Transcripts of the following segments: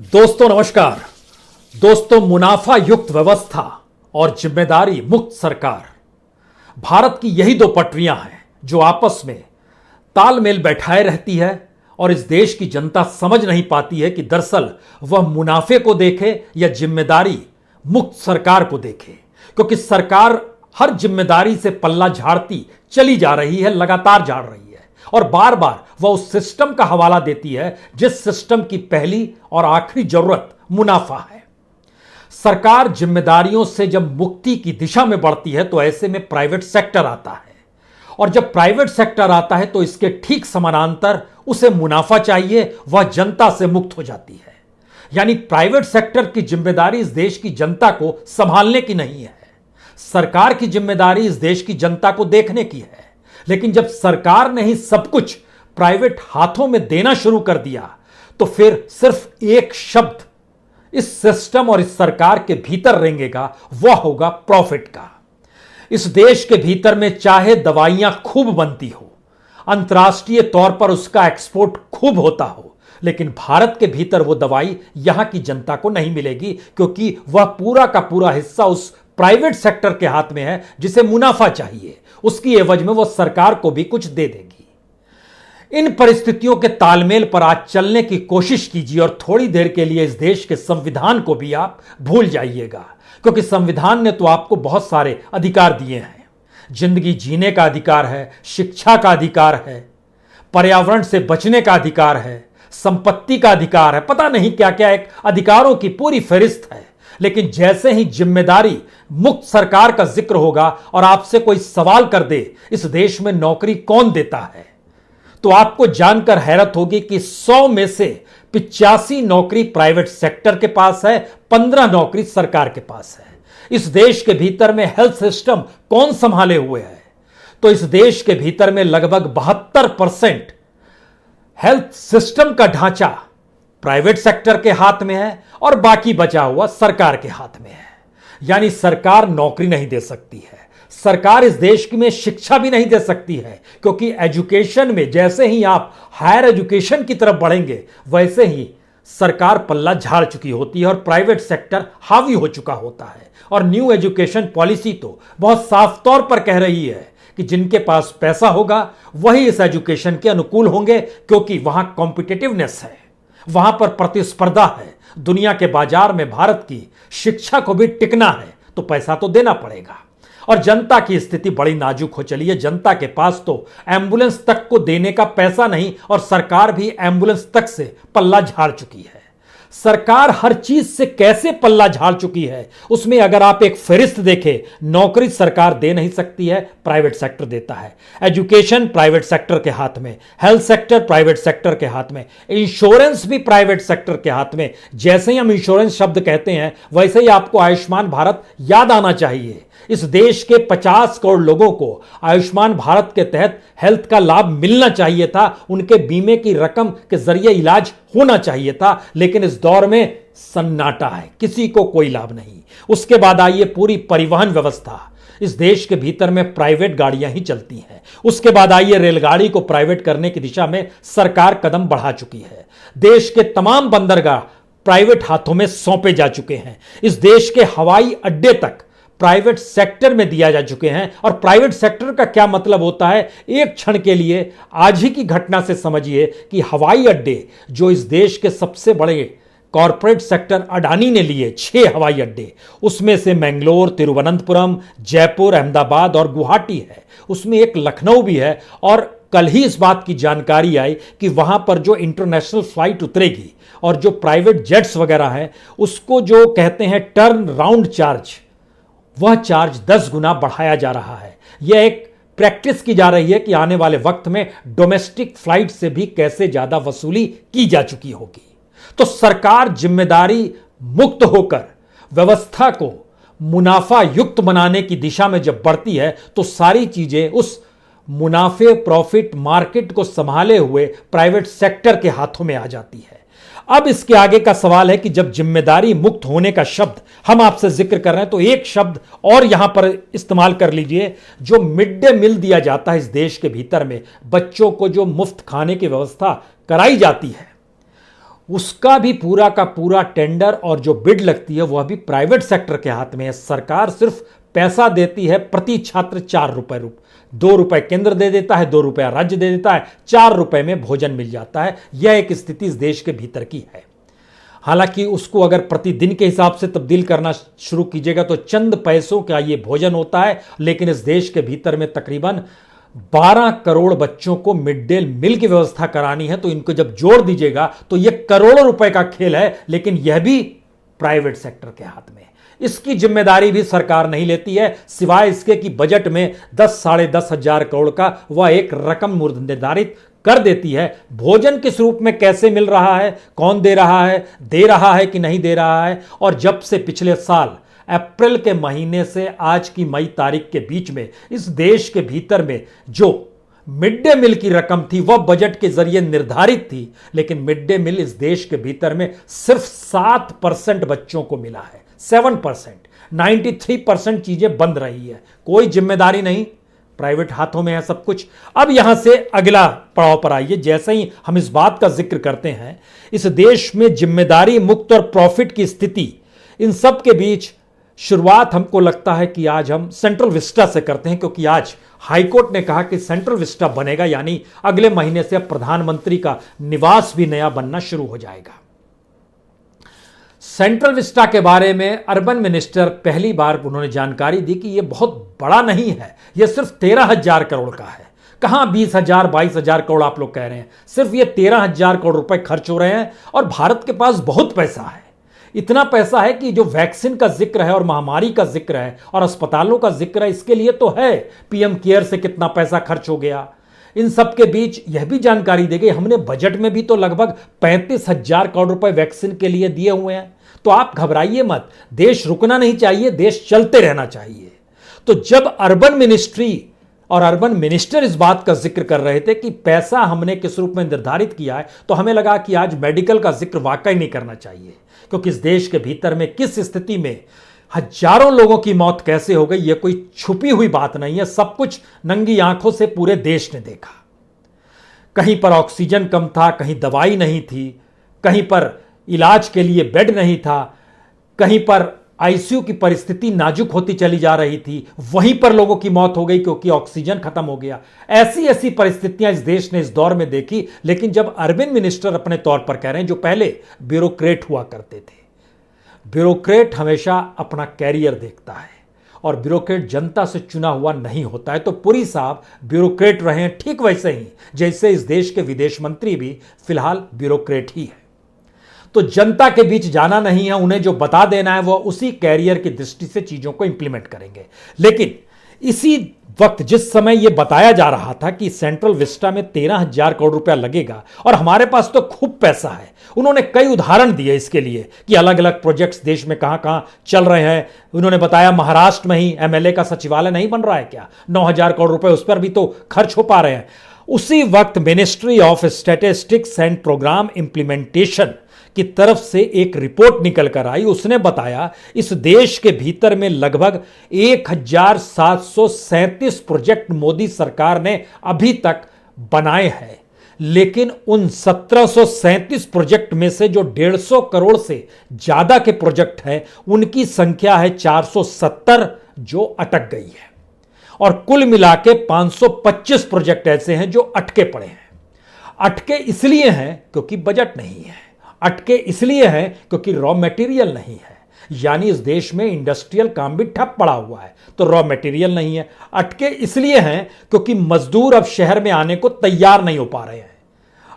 दोस्तों नमस्कार। दोस्तों, मुनाफा युक्त व्यवस्था और जिम्मेदारी मुक्त सरकार, भारत की यही दो पटरियां हैं जो आपस में तालमेल बैठाए रहती है और इस देश की जनता समझ नहीं पाती है कि दरअसल वह मुनाफे को देखे या जिम्मेदारी मुक्त सरकार को देखे, क्योंकि सरकार हर जिम्मेदारी से पल्ला झाड़ती चली जा रही है, लगातार झाड़ रही है और बार बार वह उस सिस्टम का हवाला देती है जिस सिस्टम की पहली और आखिरी जरूरत मुनाफा है। सरकार जिम्मेदारियों से जब मुक्ति की दिशा में बढ़ती है तो ऐसे में प्राइवेट सेक्टर आता है और जब प्राइवेट सेक्टर आता है तो इसके ठीक समानांतर उसे मुनाफा चाहिए, वह जनता से मुक्त हो जाती है। यानी प्राइवेट सेक्टर की जिम्मेदारी इस देश की जनता को संभालने की नहीं है, सरकार की जिम्मेदारी इस देश की जनता को देखने की है। लेकिन जब सरकार ने ही सब कुछ प्राइवेट हाथों में देना शुरू कर दिया तो फिर सिर्फ एक शब्द इस सिस्टम और इस सरकार के भीतर रेंगेगा, वह होगा प्रॉफिट का। इस देश के भीतर में चाहे दवाइयां खूब बनती हो, अंतर्राष्ट्रीय तौर पर उसका एक्सपोर्ट खूब होता हो, लेकिन भारत के भीतर वो दवाई यहां की जनता को नहीं मिलेगी, क्योंकि वह पूरा का पूरा हिस्सा उस प्राइवेट सेक्टर के हाथ में है जिसे मुनाफा चाहिए। उसकी एवज में वो सरकार को भी कुछ दे देगी। इन परिस्थितियों के तालमेल पर आज चलने की कोशिश कीजिए और थोड़ी देर के लिए इस देश के संविधान को भी आप भूल जाइएगा, क्योंकि संविधान ने तो आपको बहुत सारे अधिकार दिए हैं। जिंदगी जीने का अधिकार है, शिक्षा का अधिकार है, पर्यावरण से बचने का अधिकार है, संपत्ति का अधिकार है, पता नहीं क्या क्या एक अधिकारों की पूरी फहरिस्त है। लेकिन जैसे ही जिम्मेदारी मुक्त सरकार का जिक्र होगा और आपसे कोई सवाल कर दे इस देश में नौकरी कौन देता है, तो आपको जानकर हैरत होगी कि 100 में से 85 नौकरी प्राइवेट सेक्टर के पास है, 15 नौकरी सरकार के पास है। इस देश के भीतर में हेल्थ सिस्टम कौन संभाले हुए है, तो इस देश के भीतर में लगभग 72% हेल्थ सिस्टम का ढांचा प्राइवेट सेक्टर के हाथ में है और बाकी बचा हुआ सरकार के हाथ में है। यानी सरकार नौकरी नहीं दे सकती है, सरकार इस देश में शिक्षा भी नहीं दे सकती है, क्योंकि एजुकेशन में जैसे ही आप हायर एजुकेशन की तरफ बढ़ेंगे वैसे ही सरकार पल्ला झाड़ चुकी होती है और प्राइवेट सेक्टर हावी हो चुका होता है। और न्यू एजुकेशन पॉलिसी तो बहुत साफ तौर पर कह रही है कि जिनके पास पैसा होगा वही इस एजुकेशन के अनुकूल होंगे, क्योंकि वहां कॉम्पिटिटिवनेस है, वहां पर प्रतिस्पर्धा है। दुनिया के बाजार में भारत की शिक्षा को भी टिकना है तो पैसा तो देना पड़ेगा। और जनता की स्थिति बड़ी नाजुक हो चली है। जनता के पास तो एम्बुलेंस तक को देने का पैसा नहीं और सरकार भी एम्बुलेंस तक से पल्ला झाड़ चुकी है। सरकार हर चीज से कैसे पल्ला झाड़ चुकी है, उसमें अगर आप एक फहरिस्त देखें, नौकरी सरकार दे नहीं सकती है, प्राइवेट सेक्टर देता है। एजुकेशन प्राइवेट सेक्टर के हाथ में, हेल्थ सेक्टर प्राइवेट सेक्टर के हाथ में, इंश्योरेंस भी प्राइवेट सेक्टर के हाथ में। जैसे ही हम इंश्योरेंस शब्द कहते हैं वैसे ही आपको आयुष्मान भारत याद आना चाहिए। इस देश के 50 करोड़ लोगों को आयुष्मान भारत के तहत हेल्थ का लाभ मिलना चाहिए था, उनके बीमे की रकम के जरिए इलाज होना चाहिए था, लेकिन इस दौर में सन्नाटा है, किसी को कोई लाभ नहीं। उसके बाद आइए पूरी परिवहन व्यवस्था, इस देश के भीतर में प्राइवेट गाड़ियां ही चलती हैं। उसके बाद आइए रेलगाड़ी को प्राइवेट करने की दिशा में सरकार कदम बढ़ा चुकी है। देश के तमाम बंदरगाह प्राइवेट हाथों में सौंपे जा चुके हैं। इस देश के हवाई अड्डे तक प्राइवेट सेक्टर में दिया जा चुके हैं। और प्राइवेट सेक्टर का क्या मतलब होता है, एक क्षण के लिए आज ही की घटना से समझिए कि हवाई अड्डे जो इस देश के सबसे बड़े कॉरपोरेट सेक्टर अडानी ने लिए 6 हवाई अड्डे, उसमें से मैंगलोर, तिरुवनंतपुरम, जयपुर, अहमदाबाद और गुवाहाटी है, उसमें एक लखनऊ भी है। और कल ही इस बात की जानकारी आई कि वहां पर जो इंटरनेशनल फ्लाइट उतरेगी और जो प्राइवेट जेट्स वगैरह हैं उसको जो कहते हैं टर्न राउंड चार्ज, वह चार्ज 10 गुना बढ़ाया जा रहा है। यह एक प्रैक्टिस की जा रही है कि आने वाले वक्त में डोमेस्टिक फ्लाइट से भी कैसे ज्यादा वसूली की जा चुकी होगी। तो सरकार जिम्मेदारी मुक्त होकर व्यवस्था को मुनाफा युक्त बनाने की दिशा में जब बढ़ती है तो सारी चीजें उस मुनाफे प्रॉफिट मार्केट को संभाले हुए प्राइवेट सेक्टर के हाथों में आ जाती है। अब इसके आगे का सवाल है कि जब जिम्मेदारी मुक्त होने का शब्द हम आपसे जिक्र कर रहे हैं तो एक शब्द और यहां पर इस्तेमाल कर लीजिए। जो मिड डे मील दिया जाता है इस देश के भीतर में, बच्चों को जो मुफ्त खाने की व्यवस्था कराई जाती है, उसका भी पूरा का पूरा टेंडर और जो बिड लगती है वह भी प्राइवेट सेक्टर के हाथ में है। सरकार सिर्फ पैसा देती है प्रति छात्र 4 रुपए 2 रुपए केंद्र दे देता है, 2 रुपया राज्य दे देता है, 4 रुपए में भोजन मिल जाता है। यह एक स्थिति इस देश के भीतर की है। हालांकि उसको अगर प्रतिदिन के हिसाब से तब्दील करना शुरू कीजिएगा तो चंद पैसों का यह भोजन होता है, लेकिन इस देश के भीतर में तकरीबन 12 करोड़ बच्चों को मिड डे मील की व्यवस्था करानी है। तो इनको जब जोड़ दीजिएगा तो यह करोड़ों रुपए का खेल है, लेकिन यह भी प्राइवेट सेक्टर के हाथ में है। इसकी जिम्मेदारी भी सरकार नहीं लेती है, सिवाय इसके कि बजट में 10 साढ़े 10 हजार करोड़ का वह एक रकम निर्धारित कर देती है। भोजन किस रूप में कैसे मिल रहा है, कौन दे रहा है कि नहीं दे रहा है। और जब से पिछले साल अप्रैल के महीने से आज की मई तारीख के बीच में इस देश के भीतर में जो मिड डे मील की रकम थी वह बजट के जरिए निर्धारित थी, लेकिन मिड डे मील इस देश के भीतर में सिर्फ 7% बच्चों को मिला है। 7%, 93% चीजें बंद रही है। कोई जिम्मेदारी नहीं, प्राइवेट हाथों में है सब कुछ। अब यहां से अगला पड़ाव पर आइए। जैसे ही हम इस बात का जिक्र करते हैं, इस देश में जिम्मेदारी मुक्त और प्रॉफिट की स्थिति, इन सब के बीच शुरुआत हमको लगता है कि आज हम सेंट्रल विस्टा से करते हैं, क्योंकि आज हाईकोर्ट ने कहा कि सेंट्रल विस्टा बनेगा, यानी अगले महीने से प्रधानमंत्री का निवास भी नया बनना शुरू हो जाएगा। सेंट्रल विस्टा के बारे में अर्बन मिनिस्टर पहली बार उन्होंने जानकारी दी कि यह बहुत बड़ा नहीं है, यह सिर्फ 13,000 करोड़ का है। कहां 20,000 22,000 करोड़ आप लोग कह रहे हैं, सिर्फ ये 13,000 करोड़ रुपए खर्च हो रहे हैं। और भारत के पास बहुत पैसा है, इतना पैसा है कि जो वैक्सीन का जिक्र है और महामारी का जिक्र है और अस्पतालों का जिक्र है, इसके लिए तो है। पीएम केयर से कितना पैसा खर्च हो गया। इन सब के बीच यह भी जानकारी दी गई, हमने बजट में भी तो लगभग 35,000 करोड़ रुपए वैक्सीन के लिए दिए हुए हैं। तो आप घबराइए मत, देश रुकना नहीं चाहिए, देश चलते रहना चाहिए। तो जब अर्बन मिनिस्ट्री और अर्बन मिनिस्टर इस बात का जिक्र कर रहे थे कि पैसा हमने किस रूप में निर्धारित किया है, तो हमें लगा कि आज मेडिकल का जिक्र वाकई नहीं करना चाहिए, क्योंकि इस देश के भीतर में किस स्थिति में हजारों लोगों की मौत कैसे हो गई, यह कोई छुपी हुई बात नहीं है। सब कुछ नंगी आंखों से पूरे देश ने देखा। कहीं पर ऑक्सीजन कम था, कहीं दवाई नहीं थी, कहीं पर इलाज के लिए बेड नहीं था, कहीं पर आईसीयू की परिस्थिति नाजुक होती चली जा रही थी, वहीं पर लोगों की मौत हो गई क्योंकि ऑक्सीजन खत्म हो गया। ऐसी ऐसी परिस्थितियां इस देश ने इस दौर में देखी। लेकिन जब अर्बन मिनिस्टर अपने तौर पर कह रहे हैं, जो पहले ब्यूरोक्रेट हुआ करते थे, ब्यूरोक्रेट हमेशा अपना कैरियर देखता है और ब्यूरोक्रेट जनता से चुना हुआ नहीं होता है। तो पुरी साहब ब्यूरोक्रेट रहे हैं, ठीक वैसे ही जैसे इस देश के विदेश मंत्री भी फिलहाल ब्यूरोक्रेट ही है। तो जनता के बीच जाना नहीं है, उन्हें जो बता देना है वो उसी कैरियर की दृष्टि से चीजों को इंप्लीमेंट करेंगे। लेकिन इसी वक्त जिस समय यह बताया जा रहा था कि सेंट्रल विस्टा में 13,000 करोड़ रुपया लगेगा और हमारे पास तो खूब पैसा है, उन्होंने कई उदाहरण दिए इसके लिए कि अलग अलग प्रोजेक्ट्स देश में कहां कहां चल रहे हैं। उन्होंने बताया महाराष्ट्र में ही एमएलए का सचिवालय नहीं बन रहा है क्या, 9,000 करोड़ रुपए उस पर भी तो खर्च हो पा रहे हैं। उसी वक्त ministry of statistics and programme implementation की तरफ से एक रिपोर्ट निकल कर आई। उसने बताया इस देश के भीतर में लगभग 1,737 प्रोजेक्ट मोदी सरकार ने अभी तक बनाए हैं, लेकिन उन 1,737 प्रोजेक्ट में से जो 150 करोड़ से ज्यादा के प्रोजेक्ट हैं, उनकी संख्या है 470 जो अटक गई है। और कुल मिला के 525 प्रोजेक्ट ऐसे हैं जो अटके पड़े हैं। अटके इसलिए हैं क्योंकि बजट नहीं है, अटके इसलिए हैं क्योंकि रॉ मटेरियल नहीं है, यानी इस देश में इंडस्ट्रियल काम भी ठप पड़ा हुआ है तो रॉ मटेरियल नहीं है। अटके इसलिए हैं क्योंकि मजदूर अब शहर में आने को तैयार नहीं हो पा रहे हैं।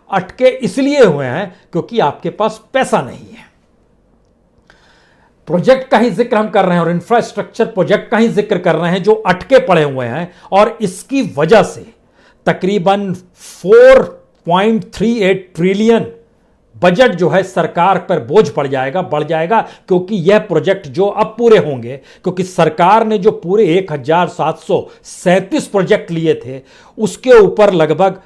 अटके इसलिए हुए हैं क्योंकि आपके पास पैसा नहीं है। प्रोजेक्ट का ही जिक्र हम कर रहे हैं और इंफ्रास्ट्रक्चर प्रोजेक्ट का ही जिक्र कर रहे हैं जो अटके पड़े हुए हैं, और इसकी वजह से तकरीबन 4.38 ट्रिलियन बजट जो है सरकार पर बोझ बढ़ जाएगा, क्योंकि यह प्रोजेक्ट जो अब पूरे होंगे, क्योंकि सरकार ने जो पूरे 1,737 प्रोजेक्ट लिए थे उसके ऊपर लगभग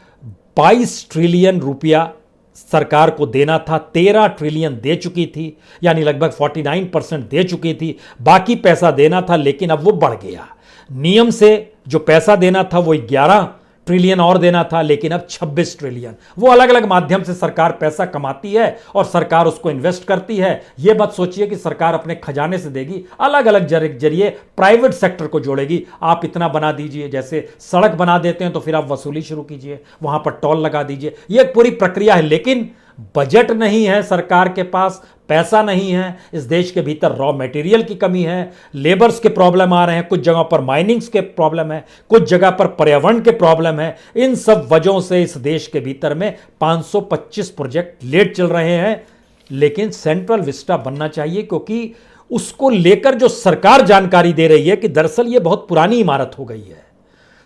22 ट्रिलियन रुपया सरकार को देना था। 13 ट्रिलियन दे चुकी थी, यानी लगभग 49% दे चुकी थी। बाकी पैसा देना था, लेकिन अब वो बढ़ गया। नियम से जो पैसा देना था वो 11 ट्रिलियन और देना था, लेकिन अब 26 ट्रिलियन। वो अलग अलग माध्यम से सरकार पैसा कमाती है और सरकार उसको इन्वेस्ट करती है। ये मत सोचिए कि सरकार अपने खजाने से देगी, अलग अलग जरिए प्राइवेट सेक्टर को जोड़ेगी। आप इतना बना दीजिए, जैसे सड़क बना देते हैं तो फिर आप वसूली शुरू कीजिए, वहां पर टोल लगा दीजिए। ये एक पूरी प्रक्रिया है, लेकिन बजट नहीं है सरकार के पास, पैसा नहीं है। इस देश के भीतर रॉ मटेरियल की कमी है, लेबर्स के प्रॉब्लम आ रहे हैं, कुछ जगहों पर माइनिंग्स के प्रॉब्लम है, कुछ जगह पर पर्यावरण के प्रॉब्लम है। इन सब वजहों से इस देश के भीतर में 525 प्रोजेक्ट लेट चल रहे हैं। लेकिन सेंट्रल विस्टा बनना चाहिए, क्योंकि उसको लेकर जो सरकार जानकारी दे रही है कि दरअसल ये बहुत पुरानी इमारत हो गई है,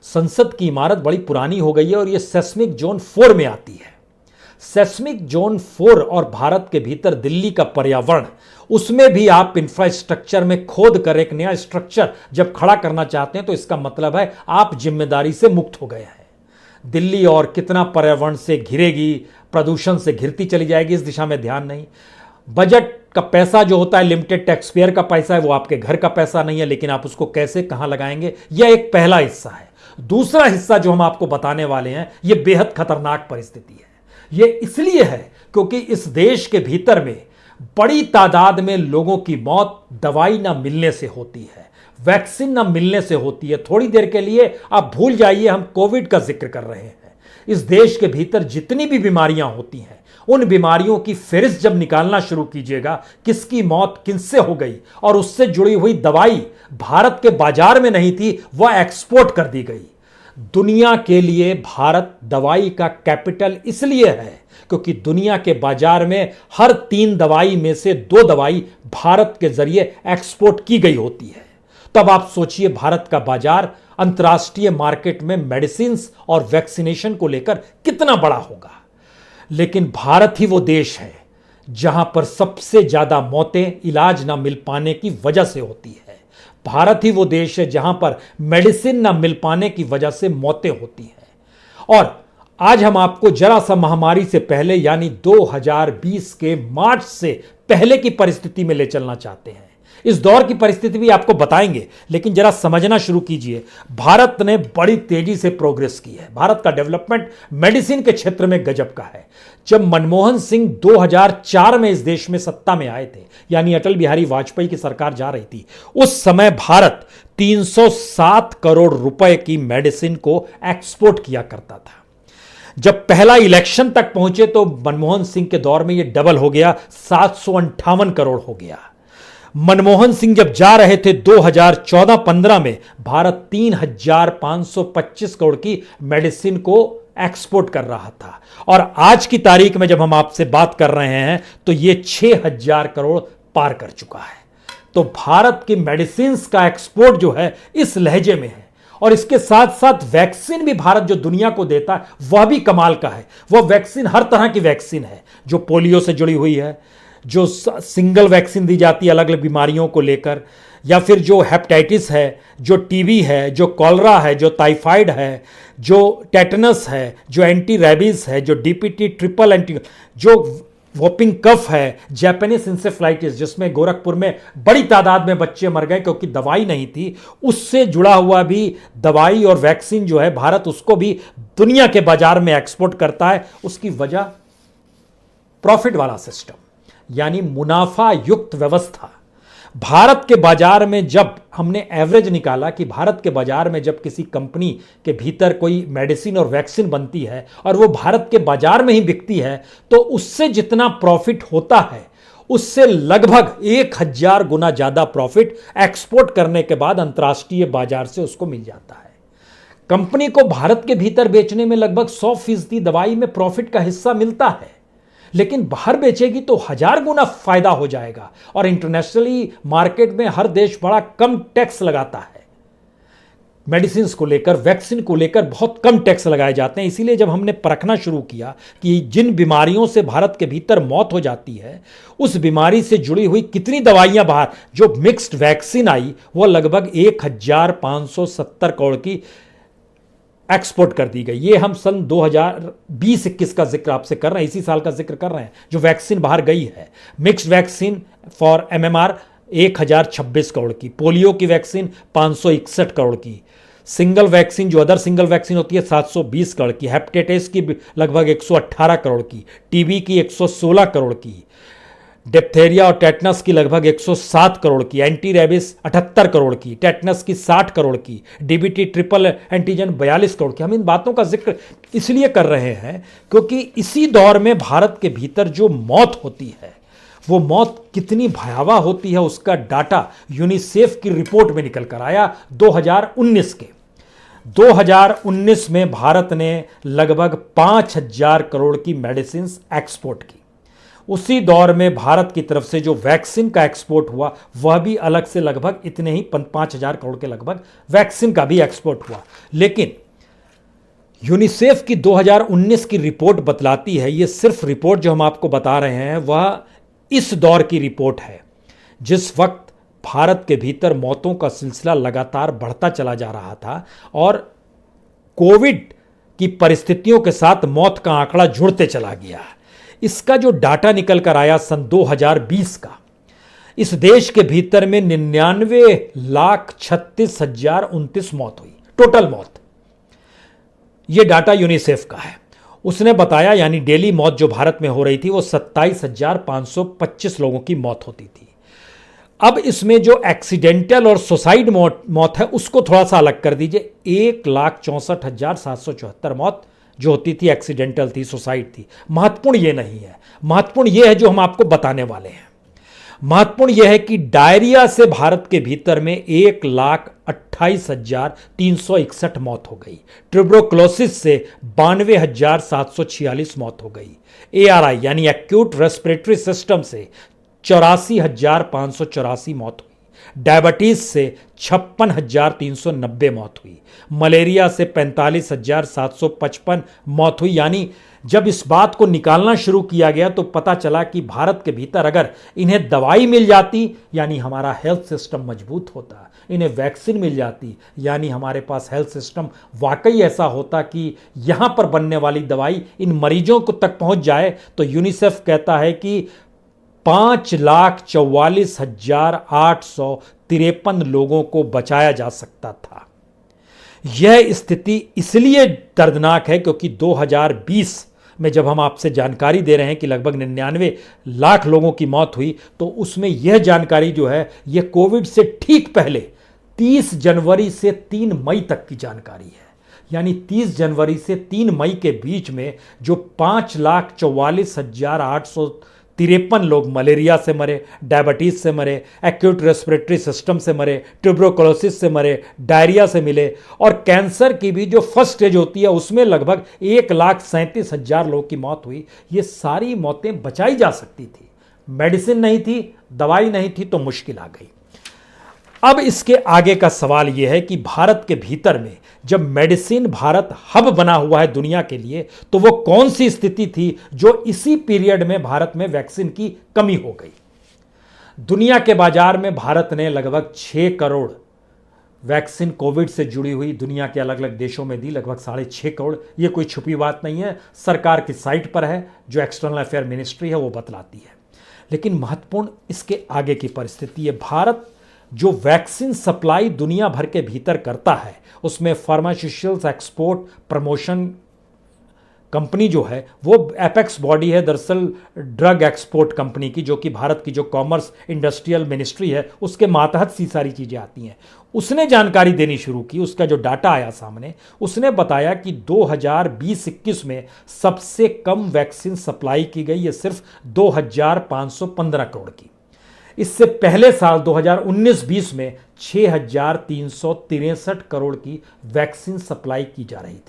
संसद की इमारत बड़ी पुरानी हो गई है और ये सेस्मिक जोन 4 में आती है। सेस्मिक जोन 4 और भारत के भीतर दिल्ली का पर्यावरण, उसमें भी आप इंफ्रास्ट्रक्चर में खोद कर एक नया स्ट्रक्चर जब खड़ा करना चाहते हैं तो इसका मतलब है आप जिम्मेदारी से मुक्त हो गए हैं। दिल्ली और कितना पर्यावरण से घिरेगी, प्रदूषण से घिरती चली जाएगी, इस दिशा में ध्यान नहीं। बजट का पैसा जो होता है, लिमिटेड टैक्स पेयर का पैसा है, वो आपके घर का पैसा नहीं है, लेकिन आप उसको कैसे कहां लगाएंगे, यह एक पहला हिस्सा है। दूसरा हिस्सा जो हम आपको बताने वाले हैं, यह बेहद खतरनाक परिस्थिति है। यह इसलिए है क्योंकि इस देश के भीतर में बड़ी तादाद में लोगों की मौत दवाई ना मिलने से होती है, वैक्सीन ना मिलने से होती है। थोड़ी देर के लिए आप भूल जाइए हम कोविड का जिक्र कर रहे हैं। इस देश के भीतर जितनी भी बीमारियां होती हैं, उन बीमारियों की फेहरिस्त जब निकालना शुरू कीजिएगा, किसकी मौत किनसे हो गई और उससे जुड़ी हुई दवाई भारत के बाजार में नहीं थी, वह एक्सपोर्ट कर दी गई। दुनिया के लिए भारत दवाई का कैपिटल इसलिए है क्योंकि दुनिया के बाजार में हर 3 दवाई में से 2 दवाई भारत के जरिए एक्सपोर्ट की गई होती है। तब आप सोचिए भारत का बाजार अंतर्राष्ट्रीय मार्केट में मेडिसिन और वैक्सीनेशन को लेकर कितना बड़ा होगा। लेकिन भारत ही वो देश है जहां पर सबसे ज्यादा मौतें इलाज ना मिल पाने की वजह से होती है। भारत ही वो देश है जहां पर मेडिसिन ना मिल पाने की वजह से मौतें होती हैं। और आज हम आपको जरा सा महामारी से पहले यानी 2020 के मार्च से पहले की परिस्थिति में ले चलना चाहते हैं। इस दौर की परिस्थिति भी आपको बताएंगे, लेकिन जरा समझना शुरू कीजिए। भारत ने बड़ी तेजी से प्रोग्रेस की है। भारत का डेवलपमेंट मेडिसिन के क्षेत्र में गजब का है। जब मनमोहन सिंह 2004 में इस देश में सत्ता में आए थे, यानी अटल बिहारी वाजपेयी की सरकार जा रही थी, उस समय भारत 307 करोड़ रुपए की मेडिसिन को एक्सपोर्ट किया करता था। जब पहला इलेक्शन तक पहुंचे तो मनमोहन सिंह के दौर में यह डबल हो गया, 758 करोड़ हो गया। मनमोहन सिंह जब जा रहे थे 2014-15 में, भारत 3525 करोड़ की मेडिसिन को एक्सपोर्ट कर रहा था। और आज की तारीख में जब हम आपसे बात कर रहे हैं तो यह 6000 करोड़ पार कर चुका है। तो भारत की मेडिसिन का एक्सपोर्ट जो है इस लहजे में है। और इसके साथ साथ वैक्सीन भी भारत जो दुनिया को देता है वह भी कमाल का है। वह वैक्सीन हर तरह की वैक्सीन है, जो पोलियो से जुड़ी हुई है, जो सिंगल वैक्सीन दी जाती है अलग अलग बीमारियों को लेकर, या फिर जो हेपेटाइटिस है, जो टीबी है, जो कॉलरा है, जो टाइफाइड है, जो टेटनस है, जो एंटी रेबीज है, जो डीपीटी ट्रिपल एंटी, जो वोपिंग कफ है, जापानीज इंसेफ्लाइटिस जिसमें गोरखपुर में बड़ी तादाद में बच्चे मर गए क्योंकि दवाई नहीं थी, उससे जुड़ा हुआ भी दवाई और वैक्सीन जो है भारत उसको भी दुनिया के बाजार में एक्सपोर्ट करता है। उसकी वजह प्रॉफिट वाला सिस्टम, यानी मुनाफा युक्त व्यवस्था। भारत के बाजार में जब हमने एवरेज निकाला कि भारत के बाजार में जब किसी कंपनी के भीतर कोई मेडिसिन और वैक्सीन बनती है और वो भारत के बाजार में ही बिकती है, तो उससे जितना प्रॉफिट होता है उससे लगभग 1000 गुना ज्यादा प्रॉफिट एक्सपोर्ट करने के बाद अंतर्राष्ट्रीय बाजार से उसको मिल जाता है। कंपनी को भारत के भीतर बेचने में लगभग 100% दवाई में प्रॉफिट का हिस्सा मिलता है, लेकिन बाहर बेचेगी तो 1000 गुना फायदा हो जाएगा। और इंटरनेशनली मार्केट में हर देश बड़ा कम टैक्स लगाता है। मेडिसिन को लेकर, वैक्सीन को लेकर बहुत कम टैक्स लगाए जाते हैं। इसीलिए जब हमने परखना शुरू किया कि जिन बीमारियों से भारत के भीतर मौत हो जाती है, उस बीमारी से जुड़ी हुई कितनी दवाइयां बाहर, जो मिक्स्ड वैक्सीन आई वो लगभग 1570 करोड़ की एक्सपोर्ट कर दी गई। ये हम सन 2020-21 का जिक्र आपसे कर रहे हैं, इसी साल का जिक्र कर रहे हैं जो वैक्सीन बाहर गई है। Mixed vaccine for MMR 1026 crore की, पोलियो की वैक्सीन 561 करोड़ की, सिंगल वैक्सीन जो अदर सिंगल वैक्सीन होती है 720 करोड़ की, हेपेटाइटिस की लगभग 118 करोड़ की, टीबी की 116 करोड़ की, डिप्थेरिया और टेटनस की लगभग 107 करोड़ की, एंटी रेबिस 78 करोड़ की, टेटनस की 60 करोड़ की, डीबीटी ट्रिपल एंटीजन 42 करोड़ की। हम इन बातों का जिक्र इसलिए कर रहे हैं क्योंकि इसी दौर में भारत के भीतर जो मौत होती है वो मौत कितनी भयावह होती है उसका डाटा यूनिसेफ की रिपोर्ट में निकल कर आया 2019 के। 2019 में भारत ने लगभग 5000 करोड़ की मेडिसिन एक्सपोर्ट की। उसी दौर में भारत की तरफ से जो वैक्सीन का एक्सपोर्ट हुआ वह भी अलग से लगभग इतने ही 5000 करोड़ के लगभग वैक्सीन का भी एक्सपोर्ट हुआ। लेकिन यूनिसेफ की 2019 की रिपोर्ट बतलाती है, यह सिर्फ रिपोर्ट जो हम आपको बता रहे हैं वह इस दौर की रिपोर्ट है जिस वक्त भारत के भीतर मौतों का सिलसिला लगातार बढ़ता चला जा रहा था और कोविड की परिस्थितियों के साथ मौत का आंकड़ा जुड़ते चला गया। इसका जो डाटा निकल कर आया सन 2020 का, इस देश के भीतर में 99,36,029 मौत हुई, टोटल मौत। यह डाटा यूनिसेफ का है। उसने बताया यानी डेली मौत जो भारत में हो रही थी वो 27,525 लोगों की मौत होती थी। अब इसमें जो एक्सीडेंटल और सुसाइड मौत है उसको थोड़ा सा अलग कर दीजिए। 1,64,774 मौत जो होती थी एक्सीडेंटल थी, सुसाइड थी। महत्वपूर्ण ये नहीं है, महत्वपूर्ण ये है जो हम आपको बताने वाले हैं। महत्वपूर्ण यह है कि डायरिया से भारत के भीतर में 1,28,361 मौत हो गई। ट्यूबरकुलोसिस से 92,746 मौत हो गई। ARI यानी एक्यूट रेस्पिरेटरी सिस्टम से 84,584 मौत हुई। डायबिटीज से 56,390 मौत हुई। मलेरिया से 45,755 मौत हुई। यानी जब इस बात को निकालना शुरू किया गया तो पता चला कि भारत के भीतर अगर इन्हें दवाई मिल जाती यानी हमारा हेल्थ सिस्टम मजबूत होता, इन्हें वैक्सीन मिल जाती यानी हमारे पास हेल्थ सिस्टम वाकई ऐसा होता कि यहां पर बनने वाली दवाई इन मरीजों को तक पहुंच जाए, तो यूनिसेफ कहता है कि 5,44,853 लोगों को बचाया जा सकता था। यह स्थिति इसलिए दर्दनाक है क्योंकि 2020 में जब हम आपसे जानकारी दे रहे हैं कि लगभग 99 लाख लोगों की मौत हुई, तो उसमें यह जानकारी जो है यह कोविड से ठीक पहले 30 जनवरी से 3 मई तक की जानकारी है। यानी 30 जनवरी से 3 मई के बीच में जो 5,44,853 लोग मलेरिया से मरे, डायबिटीज से मरे, एक्यूट रेस्पिरेटरी सिस्टम से मरे, ट्यूबरकुलोसिस से मरे, डायरिया से मिले और कैंसर की भी जो फर्स्ट स्टेज होती है उसमें लगभग 1,37,000 लोगों की मौत हुई। ये सारी मौतें बचाई जा सकती थी। मेडिसिन नहीं थी, दवाई नहीं थी तो मुश्किल आ गई। अब इसके आगे का सवाल यह है कि भारत के भीतर में जब मेडिसिन भारत हब बना हुआ है दुनिया के लिए, तो वो कौन सी स्थिति थी जो इसी पीरियड में भारत में वैक्सीन की कमी हो गई। दुनिया के बाजार में भारत ने लगभग 6 करोड़ वैक्सीन कोविड से जुड़ी हुई दुनिया के अलग अलग देशों में दी, लगभग 6.5 करोड़। ये कोई छुपी बात नहीं है, सरकार की साइट पर है, जो एक्सटर्नल अफेयर मिनिस्ट्री है वो बतलाती है। लेकिन महत्वपूर्ण इसके आगे की परिस्थिति है। भारत जो वैक्सीन सप्लाई दुनिया भर के भीतर करता है उसमें फार्मास्यूटिकल्स एक्सपोर्ट प्रमोशन कंपनी जो है वो एपेक्स बॉडी है दरअसल ड्रग एक्सपोर्ट कंपनी की, जो कि भारत की जो कॉमर्स इंडस्ट्रियल मिनिस्ट्री है उसके मातहत सी सारी चीज़ें आती हैं। उसने जानकारी देनी शुरू की, उसका जो डाटा आया सामने, उसने बताया कि 2020-21 में सबसे कम वैक्सीन सप्लाई की गई, ये सिर्फ 2,515 करोड़ की। इससे पहले साल 2019-20 में 6,363 करोड़ की वैक्सीन सप्लाई की जा रही थी।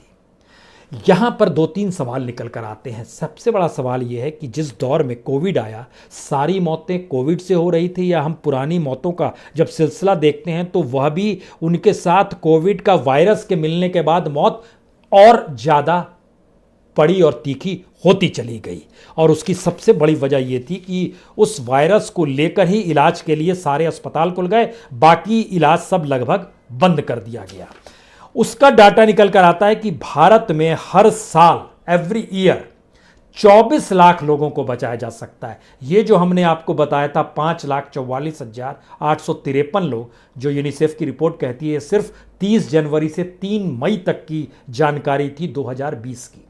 यहां पर 2-3 सवाल निकल कर आते हैं। सबसे बड़ा सवाल यह है कि जिस दौर में कोविड आया, सारी मौतें कोविड से हो रही थी या हम पुरानी मौतों का जब सिलसिला देखते हैं तो वह भी उनके साथ कोविड का वायरस के मिलने के बाद मौत और ज़्यादा बड़ी और तीखी होती चली गई। और उसकी सबसे बड़ी वजह यह थी कि उस वायरस को लेकर ही इलाज के लिए सारे अस्पताल खुल गए, बाकी इलाज सब लगभग बंद कर दिया गया। उसका डाटा निकल कर आता है कि भारत में हर साल एवरी ईयर 24 लाख लोगों को बचाया जा सकता है। ये जो हमने आपको बताया था 5,44,853 लोग, जो यूनिसेफ की रिपोर्ट कहती है, सिर्फ 30 जनवरी से 3 मई तक की जानकारी थी 2020 की।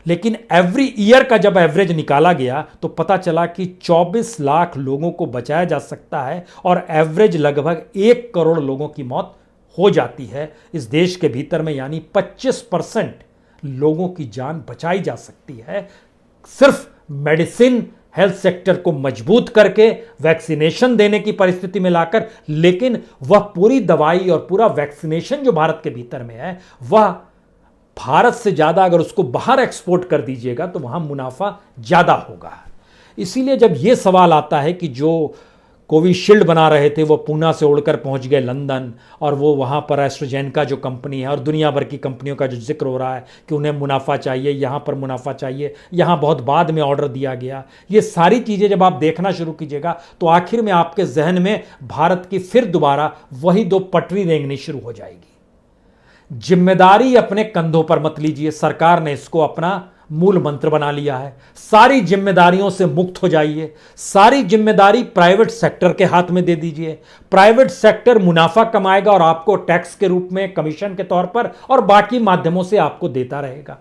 लेकिन एवरी ईयर का जब एवरेज निकाला गया तो पता चला कि 24 लाख लोगों को बचाया जा सकता है और एवरेज लगभग 1 करोड़ लोगों की मौत हो जाती है इस देश के भीतर में, यानी 25% लोगों की जान बचाई जा सकती है सिर्फ मेडिसिन हेल्थ सेक्टर को मजबूत करके, वैक्सीनेशन देने की परिस्थिति में लाकर। लेकिन वह पूरी दवाई और पूरा वैक्सीनेशन जो भारत के भीतर में है, वह भारत से ज्यादा अगर उसको बाहर एक्सपोर्ट कर दीजिएगा तो वहां मुनाफा ज्यादा होगा। इसीलिए जब यह सवाल आता है कि जो कोविशील्ड बना रहे थे वो पूना से उड़कर पहुंच गए लंदन, और वो वहाँ पर एस्ट्राजेनेका जो कंपनी है और दुनिया भर की कंपनियों का जो जिक्र हो रहा है कि उन्हें मुनाफा चाहिए, यहाँ पर मुनाफा चाहिए, यहाँ बहुत बाद में ऑर्डर दिया गया, ये सारी चीज़ें जब आप देखना शुरू कीजिएगा तो आखिर में आपके जहन में भारत की फिर दोबारा वही दो पटरी रेंगनी शुरू हो जाएगी। जिम्मेदारी अपने कंधों पर मत लीजिए, सरकार ने इसको अपना मूल मंत्र बना लिया है। सारी जिम्मेदारियों से मुक्त हो जाइए, सारी जिम्मेदारी प्राइवेट सेक्टर के हाथ में दे दीजिए। प्राइवेट सेक्टर मुनाफा कमाएगा और आपको टैक्स के रूप में, कमीशन के तौर पर और बाकी माध्यमों से आपको देता रहेगा।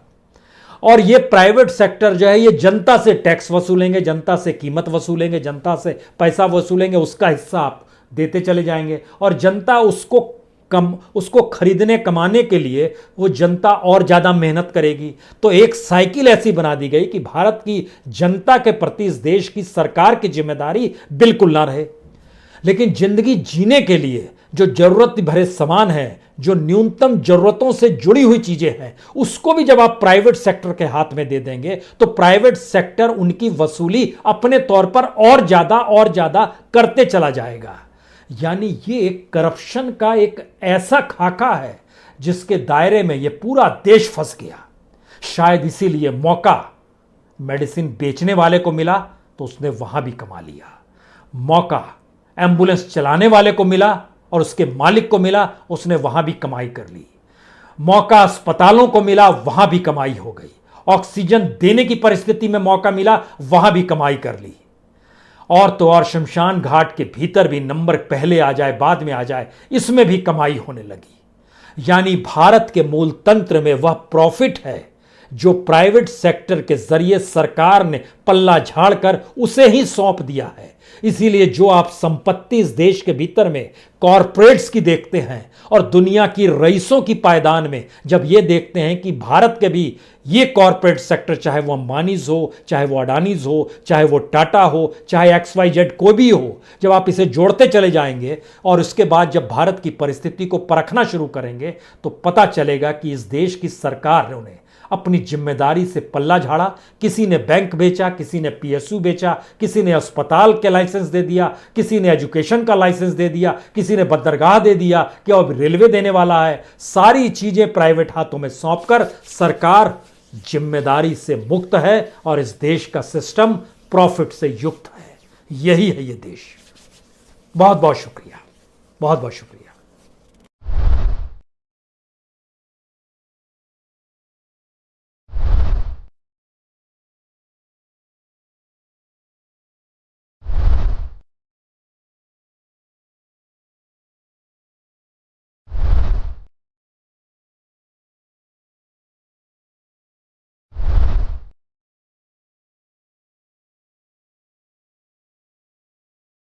और ये प्राइवेट सेक्टर जो है ये जनता से टैक्स वसूलेंगे, जनता से कीमत वसूलेंगे, जनता से पैसा वसूलेंगे, उसका हिस्सा आप देते चले जाएंगे और जनता उसको खरीदने कमाने के लिए वो जनता और ज्यादा मेहनत करेगी। तो एक साइकिल ऐसी बना दी गई कि भारत की जनता के प्रति इस देश की सरकार की जिम्मेदारी बिल्कुल ना रहे। लेकिन जिंदगी जीने के लिए जो जरूरत भरे सामान है, जो न्यूनतम जरूरतों से जुड़ी हुई चीजें हैं, उसको भी जब आप प्राइवेट सेक्टर के हाथ में दे देंगे तो प्राइवेट सेक्टर उनकी वसूली अपने तौर पर और ज्यादा करते चला जाएगा। यानी ये एक करप्शन का एक ऐसा खाका है जिसके दायरे में ये पूरा देश फंस गया। शायद इसीलिए मौका मेडिसिन बेचने वाले को मिला तो उसने वहां भी कमा लिया, मौका एम्बुलेंस चलाने वाले को मिला और उसके मालिक को मिला, उसने वहां भी कमाई कर ली, मौका अस्पतालों को मिला, वहां भी कमाई हो गई, ऑक्सीजन देने की परिस्थिति में मौका मिला, वहां भी कमाई कर ली। और तो और शमशान घाट के भीतर भी नंबर पहले आ जाए बाद में आ जाए, इसमें भी कमाई होने लगी। यानी भारत के मूल तंत्र में वह प्रॉफिट है जो प्राइवेट सेक्टर के जरिए सरकार ने पल्ला झाड़कर उसे ही सौंप दिया है। इसीलिए जो आप संपत्ति इस देश के भीतर में कॉरपोरेट्स की देखते हैं और दुनिया की रईसों की पायदान में जब ये देखते हैं कि भारत के भी ये कॉरपोरेट सेक्टर, चाहे वो अंबानीज हो, चाहे वो अडानीज हो, चाहे वो टाटा हो, चाहे XYZ कोई भी हो, जब आप इसे जोड़ते चले जाएंगे और उसके बाद जब भारत की परिस्थिति को परखना शुरू करेंगे तो पता चलेगा कि इस देश की सरकार ने अपनी जिम्मेदारी से पल्ला झाड़ा। किसी ने बैंक बेचा, किसी ने PSU बेचा, किसी ने अस्पताल के लाइसेंस दे दिया, किसी ने एजुकेशन का लाइसेंस दे दिया, किसी ने बंदरगाह दे दिया कि अब रेलवे देने वाला है। सारी चीजें प्राइवेट हाथों में सौंपकर सरकार जिम्मेदारी से मुक्त है और इस देश का सिस्टम प्रॉफिट से युक्त है। यही है ये देश। बहुत बहुत शुक्रिया, बहुत बहुत शुक्रिया।